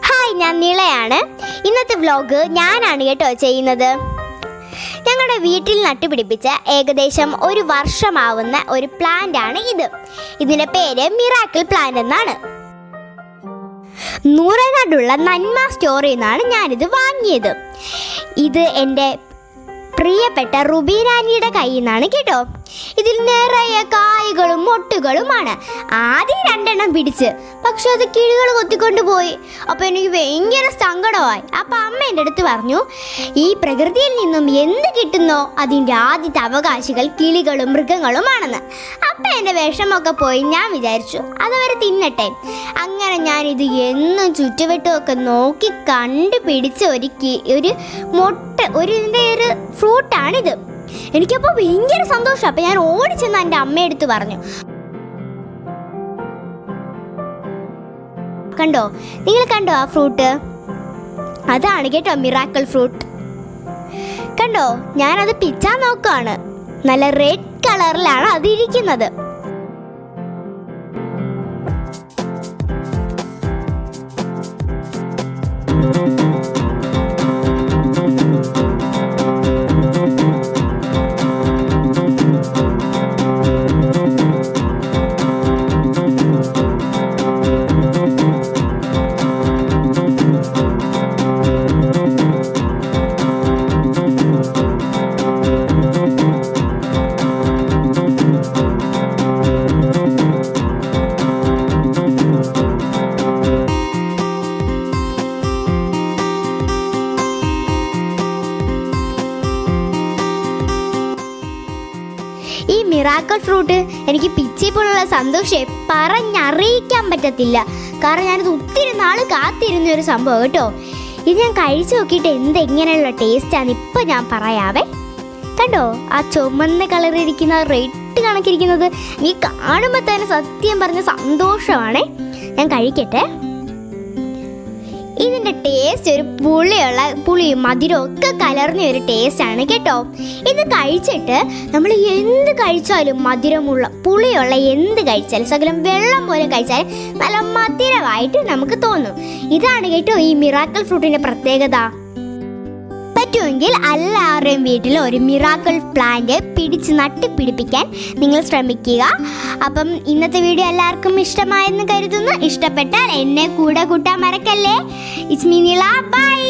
Hi, ഞാൻ നീളയാണ്. ഇന്നത്തെ vlog ഞാനാണ് കേട്ടോ ചെയ്യുന്നത്. ഞങ്ങളുടെ വീട്ടിൽ നട്ടുപിടിപ്പിച്ച ഏകദേശം 1 വർഷമാവുന്ന ഒരു പ്ലാന്റ് ആണ് ഇത്. ഇതിൻ്റെ പേര് മിറാക്കിൾ പ്ലാന്റ് എന്നാണ്. നൂറനാടുള്ള നന്മ സ്റ്റോറിൽ നിന്നാണ് ഞാനിത് വാങ്ങിയത്. ഇത് എൻ്റെ പ്രിയപ്പെട്ട റുബീനാനിയുടെ കയ്യിൽ നിന്നാണ് കേട്ടോ. ഇതിൽ നിറയെ കായ്കളും മൊട്ടുകളുമാണ്. ആദ്യം 2 എണ്ണം പിടിച്ച്, പക്ഷെ അത് കിളികൾ കൊത്തിക്കൊണ്ട് പോയി. അപ്പോൾ എനിക്ക് ഭയങ്കര സങ്കടമായി. അപ്പം അമ്മ എൻ്റെ അടുത്ത് പറഞ്ഞു, ഈ പ്രകൃതിയിൽ നിന്നും എന്ത് കിട്ടുന്നോ അതിൻ്റെ ആദ്യത്തെ അവകാശികൾ കിളികളും മൃഗങ്ങളുമാണെന്ന്. അപ്പം എൻ്റെ വിഷമൊക്കെ പോയി. ഞാൻ വിചാരിച്ചു അതവരെ തിന്നട്ടെ. അങ്ങനെ ഞാനിത് എന്നും ചുറ്റുവട്ടമൊക്കെ നോക്കി കണ്ടുപിടിച്ച ഒരു ഇതിൻ്റെ ഒരു ഫ്രൂട്ടാണിത്. എനിക്കപ്പോൾ ഭയങ്കര സന്തോഷം. അപ്പം ഞാൻ ഓടിച്ചെന്ന് എൻ്റെ അമ്മയെടുത്ത് പറഞ്ഞു. കണ്ടോ, നിങ്ങൾ കണ്ടോ ആ ഫ്രൂട്ട്? അതാണ് കേട്ടോ മിറാക്കിൾ ഫ്രൂട്ട്. കണ്ടോ, ഞാനത് പിച്ചാൻ നോക്കുകയാണ്. നല്ല റെഡ് കളറിലാണ് അതിരിക്കുന്നത്. ഈ മിറാക്കിൾ ഫ്രൂട്ട് എനിക്ക് പിച്ചപ്പോഴുള്ള സന്തോഷം പറഞ്ഞറിയിക്കാൻ പറ്റത്തില്ല. കാരണം ഞാനിത് ഒത്തിരി നാൾ കാത്തിരുന്ന ഒരു സംഭവം കേട്ടോ. ഇത് ഞാൻ കഴിച്ചു നോക്കിയിട്ട് എന്തെങ്ങനെയുള്ള ടേസ്റ്റാണ് ഇപ്പം ഞാൻ പറയാവേ. കണ്ടോ, ആ ചുമന്ന കളറിരിക്കുന്ന റെഡ് കണക്കിരിക്കുന്നത് നീ കാണുമ്പോൾ തന്നെ സത്യം പറഞ്ഞ സന്തോഷമാണേ. ഞാൻ കഴിക്കട്ടെ. ഇതിൻ്റെ ടേസ്റ്റ് ഒരു പുളിയും മധുരവും ഒക്കെ കലർന്ന ഒരു ടേസ്റ്റാണ് കേട്ടോ. ഇത് കഴിച്ചിട്ട് നമ്മൾ എന്ത് കഴിച്ചാലും മധുരമുള്ള പുളിയുള്ള എന്ത് കഴിച്ചാലും സകലം വെള്ളം പോലെ കഴിച്ചാലും നല്ല മധുരമായിട്ട് നമുക്ക് തോന്നും. ഇതാണ് കേട്ടോ ഈ മിറാക്കിൾ ഫ്രൂട്ടിൻ്റെ പ്രത്യേകത. പറ്റുമെങ്കിൽ എല്ലാവരുടെയും വീട്ടിൽ ഒരു മിറാക്കിൾ പ്ലാന്റ് പിടിച്ച് നട്ടുപിടിപ്പിക്കാൻ നിങ്ങൾ ശ്രമിക്കുക. അപ്പം ഇന്നത്തെ വീഡിയോ എല്ലാവർക്കും ഇഷ്ടമായെന്ന് കരുതുന്നു. ഇഷ്ടപ്പെട്ടാൽ എന്നെ കൂടെ കൂട്ടാൻ മറക്കല്ലേ. It's me Neela. ബൈ.